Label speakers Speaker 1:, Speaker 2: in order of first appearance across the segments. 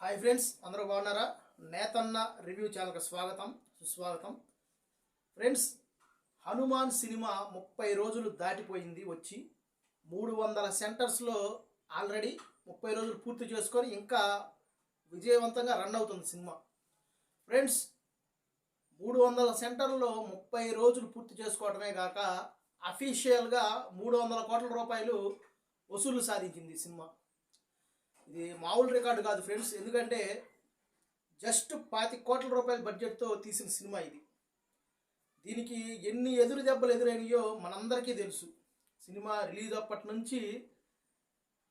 Speaker 1: Hi friends, అందరూ బాగున్నారా? నేతన్న review ఛానల్కి స్వాగతం, సుస్వాగతం. ఫ్రెండ్స్, హనుమాన్ సినిమా 30 రోజులు దాటిపోయింది వచ్చి. 300 సెంటర్స్లో ఆల్రెడీ 30 రోజులు పూర్తి చేసుకొని ఇంకా విజయవంతంగా రన్ అవుతుంది సినిమా. ఫ్రెండ్స్, 300 సెంటర్లో 30 రోజులు పూర్తి చేసుకోవడమే కాక అఫీషియల్గా 300 కోట్ల రూపాయలు వసూలు సాధించింది ఈ సినిమా. ఇది మామూలు రికార్డు కాదు ఫ్రెండ్స్, ఎందుకంటే జస్ట్ 25 కోట్ల రూపాయల బడ్జెట్తో తీసిన సినిమా ఇది. దీనికి ఎన్ని ఎదురు దెబ్బలు ఎదురైనాయో మనందరికీ తెలుసు. సినిమా రిలీజ్ అప్పటి నుంచి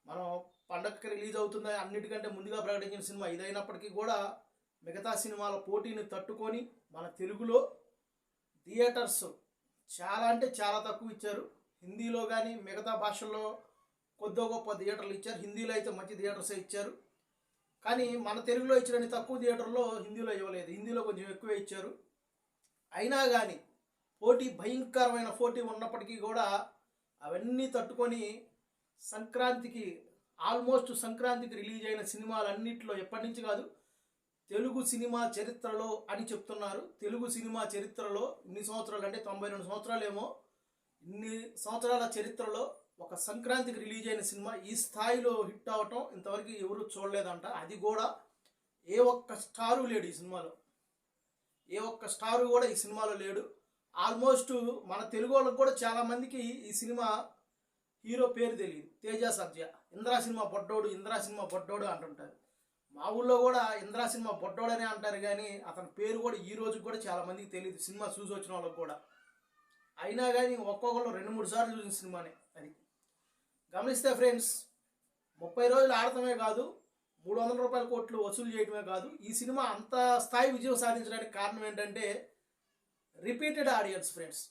Speaker 1: మనం పండగకి రిలీజ్ అవుతుంది అన్నిటికంటే ముందుగా ప్రకటించిన సినిమా ఇదైనప్పటికీ కూడా మిగతా సినిమాల పోటీని తట్టుకొని మన తెలుగులో థియేటర్స్ చాలా అంటే చాలా తక్కువ ఇచ్చారు. హిందీలో కానీ మిగతా భాషల్లో కొద్దో గొప్ప థియేటర్లు ఇచ్చారు. హిందీలో అయితే మంచి థియేటర్సే ఇచ్చారు. కానీ మన తెలుగులో ఇచ్చిన తక్కువ థియేటర్లో హిందీలో ఇవ్వలేదు. హిందీలో కొంచెం ఎక్కువే ఇచ్చారు. అయినా కానీ భయంకరమైన పోటీ ఉన్నప్పటికీ కూడా అవన్నీ తట్టుకొని సంక్రాంతికి రిలీజ్ అయిన సినిమాలన్నింటిలో ఎప్పటి నుంచి కాదు, తెలుగు సినిమా చరిత్రలో అని చెప్తున్నారు. తెలుగు సినిమా చరిత్రలో ఇన్ని సంవత్సరాలు అంటే 92 సంవత్సరాలేమో, ఇన్ని సంవత్సరాల చరిత్రలో ఒక సంక్రాంతికి రిలీజ్ అయిన సినిమా ఈ స్థాయిలో హిట్ అవ్వటం ఇంతవరకు ఎవరు చూడలేదంట. అది కూడా ఏ ఒక్క స్టారు లేడు ఈ సినిమాలో. ఏ ఒక్క స్టారు కూడా ఈ సినిమాలో లేడు. ఆల్మోస్ట్ మన తెలుగు వాళ్ళకి కూడా చాలామందికి ఈ సినిమా హీరో పేరు తెలియదు. తేజ సర్జ ఇంద్రా సినిమా బొడ్డోడు అంటుంటారు. మా ఊళ్ళో కూడా ఇంద్రా సినిమా బొడ్డోడనే అంటారు, కానీ అతని పేరు కూడా ఈ రోజుకి కూడా చాలామందికి తెలియదు, సినిమా చూసి వచ్చిన వాళ్ళకి కూడా. అయినా కానీ ఒక్కొక్కరు 2-3 సార్లు చూసిన సినిమానే. అది గమనిస్తే ఫ్రెండ్స్, 30 రోజులు ఆడటమే కాదు, 300 కోట్లు వసూలు చేయడమే కాదు, ఈ సినిమా అంత స్థాయి విజయం సాధించడానికి కారణం ఏంటంటే రిపీటెడ్ ఆడియన్స్ ఫ్రెండ్స్.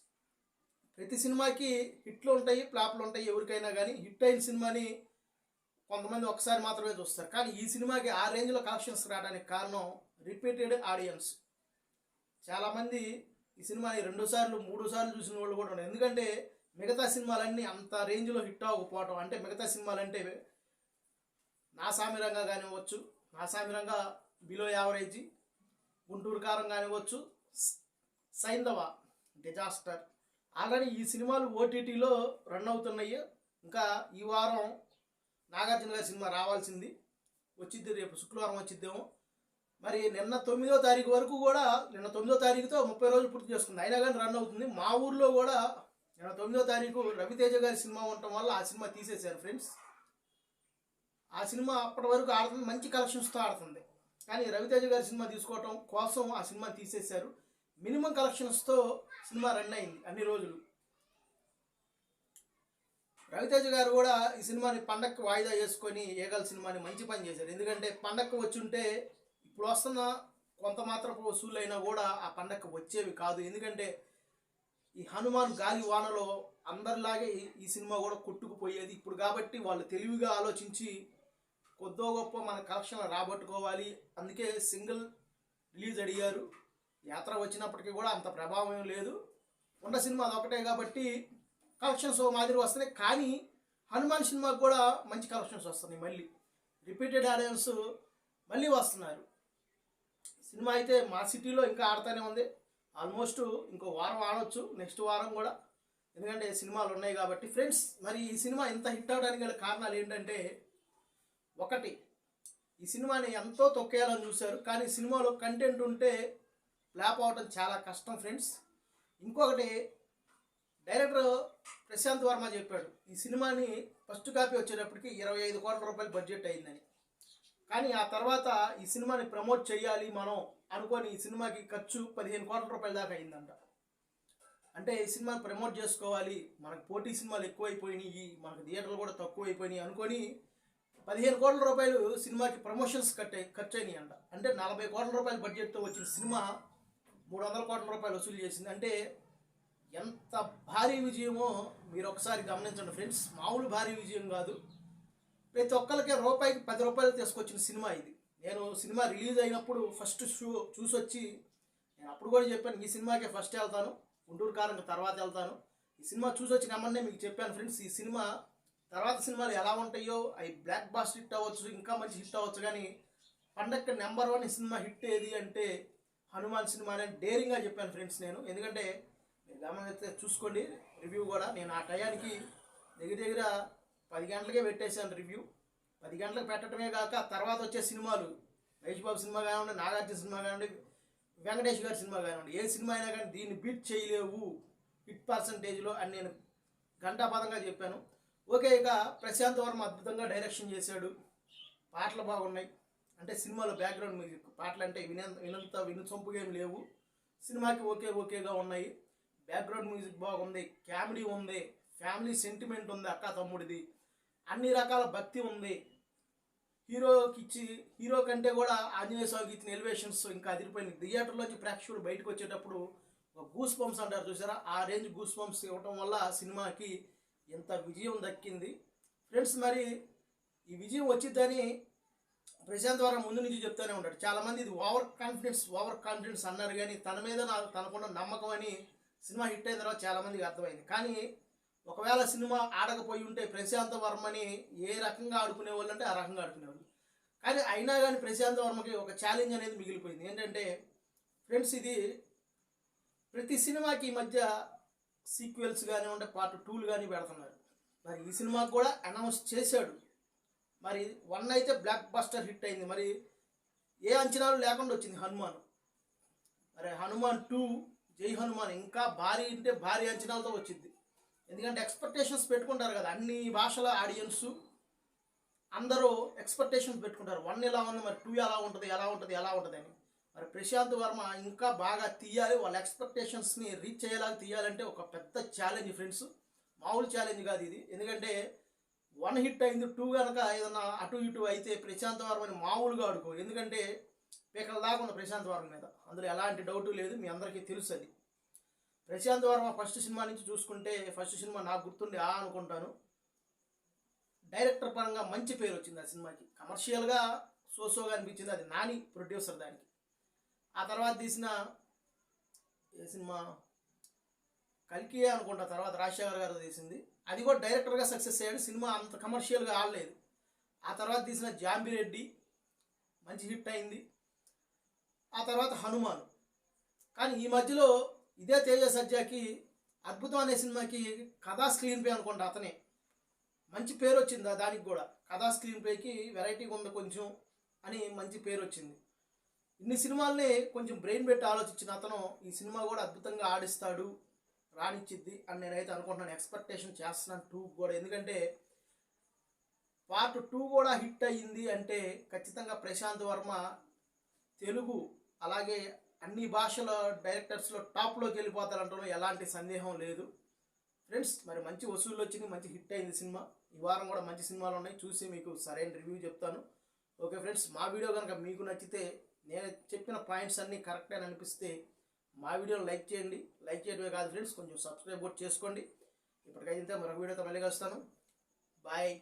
Speaker 1: ప్రతి సినిమాకి హిట్లు ఉంటాయి, ఫ్లాప్లు ఉంటాయి ఎవరికైనా, కానీ హిట్ అయిన సినిమాని కొంతమంది ఒకసారి మాత్రమే చూస్తారు. కానీ ఈ సినిమాకి ఆ రేంజ్లో కలెక్షన్స్ రావడానికి కారణం రిపీటెడ్ ఆడియన్స్. చాలామంది ఈ సినిమాని 2 సార్లు 3 సార్లు చూసిన వాళ్ళు కూడా ఉన్నారు. ఎందుకంటే మిగతా సినిమాలన్నీ అంత రేంజ్లో హిట్ అవ్వకపోవటం, అంటే మిగతా సినిమాలంటే నా సామిరంగా కానివ్వచ్చు, నా సామిరంగా బిలో యావరేజ్, గుంటూరు కారం కానివ్వచ్చు, సైంధవ డిజాస్టర్, ఆల్రెడీ ఈ సినిమాలు ఓటీటీలో రన్ అవుతున్నాయి. ఇంకా ఈ వారం నాగార్జున గారి సినిమా రావాల్సింది, వచ్చిద్ది, రేపు శుక్రవారం వచ్చిద్దేమో. మరి నిన్న 9వ తారీఖు వరకు కూడా, నిన్న 9వ తారీఖుతో 30 రోజులు పూర్తి చేసుకుంది, అయినా కానీ రన్ అవుతుంది. మా ఊర్లో కూడా నిన్న 9వ తారీఖు రవితేజ గారి సినిమా ఉండటం వల్ల ఆ సినిమా తీసేశారు ఫ్రెండ్స్. ఆ సినిమా అప్పటి వరకు ఆడుతుంది, మంచి కలెక్షన్స్తో ఆడుతుంది, కానీ రవితేజ గారి సినిమా తీసుకోవటం కోసం ఆ సినిమా తీసేశారు. మినిమం కలెక్షన్స్తో సినిమా రన్ అయింది అన్ని రోజులు. రవితేజ గారు కూడా ఈ సినిమాని పండక్కి వాయిదా చేసుకొని ఏగల్ సినిమాని మంచి పని చేశారు. ఎందుకంటే పండక్కి వచ్చి ఉంటే ఇప్పుడు వస్తున్న కొంత మాత్రపు వసూళ్ళు అయినా కూడా ఆ పండక్కి వచ్చేవి కాదు. ఎందుకంటే ఈ హనుమాన్ గాలి వానలో అందరిలాగే ఈ సినిమా కూడా కొట్టుకుపోయేది. ఇప్పుడు కాబట్టి వాళ్ళు తెలివిగా ఆలోచించి కొద్దో గొప్ప మన కలెక్షన్లు రాబట్టుకోవాలి, అందుకే సింగిల్ రిలీజ్ అడిగారు. యాత్ర వచ్చినప్పటికీ కూడా అంత ప్రభావం లేదు, ఉన్న సినిమా అదొకటే కాబట్టి కలెక్షన్స్ మాదిరి వస్తున్నాయి. కానీ హనుమాన్ సినిమాకి కూడా మంచి కలెక్షన్స్ వస్తున్నాయి, మళ్ళీ రిపీటెడ్ ఆడియన్స్ మళ్ళీ వస్తున్నారు. సినిమా అయితే మా సిటీలో ఇంకా ఆడుతూనే ఉంది. ఆల్మోస్ట్ ఇంకో వారం ఆడవచ్చు, నెక్స్ట్ వారం కూడా, ఎందుకంటే సినిమాలు ఉన్నాయి కాబట్టి. ఫ్రెండ్స్, మరి ఈ సినిమా ఇంత హిట్ అవడానికి గల కారణాలు ఏంటంటే, ఒకటి, ఈ సినిమాని ఎంతో తొక్కేయాలని చూశారు, కానీ సినిమాలో కంటెంట్ ఉంటే ఫ్లాప్ అవడం చాలా కష్టం ఫ్రెండ్స్. ఇంకొకటి, డైరెక్టర్ ప్రశాంత్ వర్మ చెప్పాడు ఈ సినిమాని ఫస్ట్ కాపీ వచ్చేటప్పటికి 25 కోట్ల రూపాయలు బడ్జెట్ అయిందని. కానీ ఆ తర్వాత ఈ సినిమాని ప్రమోట్ చేయాలి మనం అనుకొని ఈ సినిమాకి ఖర్చు 15 కోట్ల రూపాయల దాకా అయిందంట. అంటే ఈ సినిమాని ప్రమోట్ చేసుకోవాలి, మనకు పోటీ సినిమాలు ఎక్కువైపోయినాయి, మనకు థియేటర్లు కూడా తక్కువ అయిపోయినాయి అనుకొని 15 కోట్ల రూపాయలు సినిమాకి ప్రమోషన్స్ ఖర్చు అయినాయి అంట. అంటే 40 కోట్ల రూపాయల బడ్జెట్తో వచ్చిన సినిమా 300 కోట్ల రూపాయలు వసూలు చేసింది. అంటే ఎంత భారీ విజయమో మీరు ఒకసారి గమనించండి ఫ్రెండ్స్. మామూలు భారీ విజయం కాదు. ప్రతి ఒక్కరికి రూపాయికి 10 రూపాయలు తీసుకొచ్చిన సినిమా ఇది. నేను సినిమా రిలీజ్ అయినప్పుడు ఫస్ట్ షో చూసొచ్చి, నేను అప్పుడు కూడా చెప్పాను ఈ సినిమాకే ఫస్ట్ వెళ్తాను, గుంటూరు కారం తర్వాత వెళ్తాను. ఈ సినిమా చూసొచ్చి నమ్మనే మీకు చెప్పాను ఫ్రెండ్స్. ఈ సినిమా తర్వాత సినిమాలు ఎలా ఉంటాయో, అవి బ్లాక్ బాస్టర్ హిట్ అవ్వచ్చు, ఇంకా మంచి హిట్ అవ్వచ్చు, కానీ పండగ నెంబర్ 1 సినిమా హిట్ ఏది అంటే హనుమాన్ సినిమా అని డేరింగ్గా చెప్పాను ఫ్రెండ్స్ నేను. ఎందుకంటే మీరు గమనిస్తే చూసుకోండి రివ్యూ కూడా. నేను ఆ టయానికి దగ్గర దగ్గర 10 గంటలకే పెట్టేశాను రివ్యూ. 10 గంటలకు పెట్టడమే కాక తర్వాత వచ్చే సినిమాలు మహేష్ బాబు సినిమా కానివ్వండి, నాగార్జున సినిమా కానివ్వండి, వెంకటేష్ గారి సినిమా కానివ్వండి, ఏ సినిమా అయినా కానీ దీన్ని బీట్ చేయలేవు హిట్ పర్సంటేజ్లో అని నేను ఘంటాపదంగా చెప్పాను. ఓకే, ఇక ప్రశాంత్ వర్మ అద్భుతంగా డైరెక్షన్ చేశాడు. పాటలు బాగున్నాయి. అంటే సినిమాలో బ్యాక్గ్రౌండ్ మ్యూజిక్ పాటలు అంటే వినుసొంపుగా ఏమి లేవు. సినిమాకి ఓకేగా ఉన్నాయి. బ్యాక్గ్రౌండ్ మ్యూజిక్ బాగుంది, కామెడీ ఉంది, ఫ్యామిలీ సెంటిమెంట్ ఉంది, అక్క తమ్ముడిది, అన్ని రకాల భక్తి ఉంది. హీరో కంటే కూడా ఆంజనేయ స్వామికి ఇచ్చిన ఎలివేషన్స్ ఇంకా అదిరిపోయింది. థియేటర్లోంచి ప్రేక్షకులు బయటకు వచ్చేటప్పుడు ఒక గూస్ బంప్స్ అంటారు చూసారా, ఆ రేంజ్ గూస్ బంప్స్ ఇవ్వటం వల్ల సినిమాకి ఎంత విజయం దక్కింది ఫ్రెండ్స్. మరి ఈ విజయం వచ్చిద్దని ప్రశాంత్ వర్మ ముందు నుంచి చెప్తూనే ఉంటాడు. చాలామంది ఇది ఓవర్ కాన్ఫిడెన్స్ అన్నారు, కానీ తన మీద తనకున్న నమ్మకం అని సినిమా హిట్ అయిన తర్వాత చాలామందికి అర్థమైంది. కానీ ఒకవేళ సినిమా ఆడకపోయి ఉంటే ప్రశాంత్ వర్మని ఏ రకంగా ఆడుకునేవాళ్ళు అంటే ఆ రకంగా ఆడుకునేవాళ్ళు. కానీ అయినా కానీ ప్రశాంత్ వర్మకి ఒక ఛాలెంజ్ అనేది మిగిలిపోయింది. ఏంటంటే ఫ్రెండ్స్, ఇది ప్రతి సినిమాకి ఈ మధ్య సీక్వెల్స్ కానీ ఉంటే పార్ట్ 2లు కానీ పెడుతున్నారు. మరి ఈ సినిమాకి కూడా అనౌన్స్ చేశాడు. మరి 1 అయితే బ్లాక్ బస్టర్ హిట్ అయింది. మరి ఏ అంచనాలు లేకుండా వచ్చింది హనుమాన్. మరి హనుమాన్ 2 జై హనుమాన్ ఇంకా భారీ అంటే భారీ అంచనాలతో వచ్చింది. ఎందుకంటే ఎక్స్పెక్టేషన్స్ పెట్టుకుంటారు కదా, అన్ని భాషల ఆడియన్స్ అందరూ ఎక్స్పెక్టేషన్స్ పెట్టుకుంటారు. 1 ఎలా ఉంది, మరి 2 ఎలా ఉంటుంది అని. మరి ప్రశాంత్ వర్మ ఇంకా బాగా తీయాలి, వాళ్ళ ఎక్స్పెక్టేషన్స్ని రీచ్ అయ్యేలాగా తీయాలంటే ఒక పెద్ద ఛాలెంజ్ ఫ్రెండ్స్. మామూలు ఛాలెంజ్ కాదు ఇది. ఎందుకంటే 1 హిట్ అయింది, 2 కనుక ఏదన్నా అటు ఇటు అయితే ప్రశాంత్ వర్మని మామూలుగా ఆడుకో. ఎందుకంటే పీకల దాకా ఉంది ప్రశాంత్ వర్మ మీద, అందులో ఎలాంటి డౌటు లేదు, మీ అందరికీ తెలుసు అది. ప్రశాంత్ వర్మ ఫస్ట్ సినిమా నుంచి చూసుకుంటే ఫస్ట్ సినిమా నాకు గుర్తుండి అనుకుంటాను. డైరెక్టర్ పరంగా మంచి పేరు వచ్చింది ఆ సినిమాకి. కమర్షియల్గా సోగా అనిపించింది, అది నాని ప్రొడ్యూసర్ దానికి. ఆ తర్వాత తీసిన ఏ సినిమా కల్కి అనుకుంటా, తర్వాత రాజశేఖర్ గారు తీసింది, అది కూడా డైరెక్టర్గా సక్సెస్ అయ్యాడు. సినిమా అంత కమర్షియల్గా ఆడలేదు. ఆ తర్వాత తీసిన జాంబిరెడ్డి మంచి హిట్ అయింది. ఆ తర్వాత హనుమాన్. కానీ ఈ మధ్యలో ఇదే తేజ సజ్జాకి అద్భుతం అనే సినిమాకి కథా స్క్రీన్ ప్లే అనుకుంటా అతనే మంచి పేరు వచ్చింది. దానికి కూడా కథా స్క్రీన్ ప్లేకి వెరైటీగా ఉంది కొంచెం అని మంచి పేరు వచ్చింది. ఇన్ని సినిమాల్ని కొంచెం బ్రెయిన్ పెట్టి ఆలోచించిన అతను ఈ సినిమా కూడా అద్భుతంగా ఆడిస్తాడు, రానిచ్చిద్ది అని నేనైతే అనుకుంటున్నాను. ఎక్స్పెక్టేషన్ చేస్తున్నాను 2 కూడా. ఎందుకంటే పార్ట్ 2 కూడా హిట్ అయ్యింది అంటే ఖచ్చితంగా ప్రశాంత్ వర్మ తెలుగు అలాగే అన్ని భాషల డైరెక్టర్స్లో టాప్లోకి వెళ్ళిపోతారంటూ ఎలాంటి సందేహం లేదు ఫ్రెండ్స్. మరి మంచి వసూళ్ళు వచ్చింది, మంచి హిట్ అయింది సినిమా. ఈ వారం కూడా మంచి సినిమాలు ఉన్నాయి, చూసి మీకు సరైన రివ్యూ చెప్తాను. ఓకే ఫ్రెండ్స్, మా వీడియో కనుక మీకు నచ్చితే, నేను చెప్పిన పాయింట్స్ అన్నీ కరెక్ట్ అని అనిపిస్తే మా వీడియోని లైక్ చేయండి. లైక్ చేయడమే కాదు ఫ్రెండ్స్, కొంచెం సబ్స్క్రైబ్ కూడా చేసుకోండి. ఇప్పటికైతే మరొక వీడియోతో మళ్ళీ వస్తాను. బాయ్.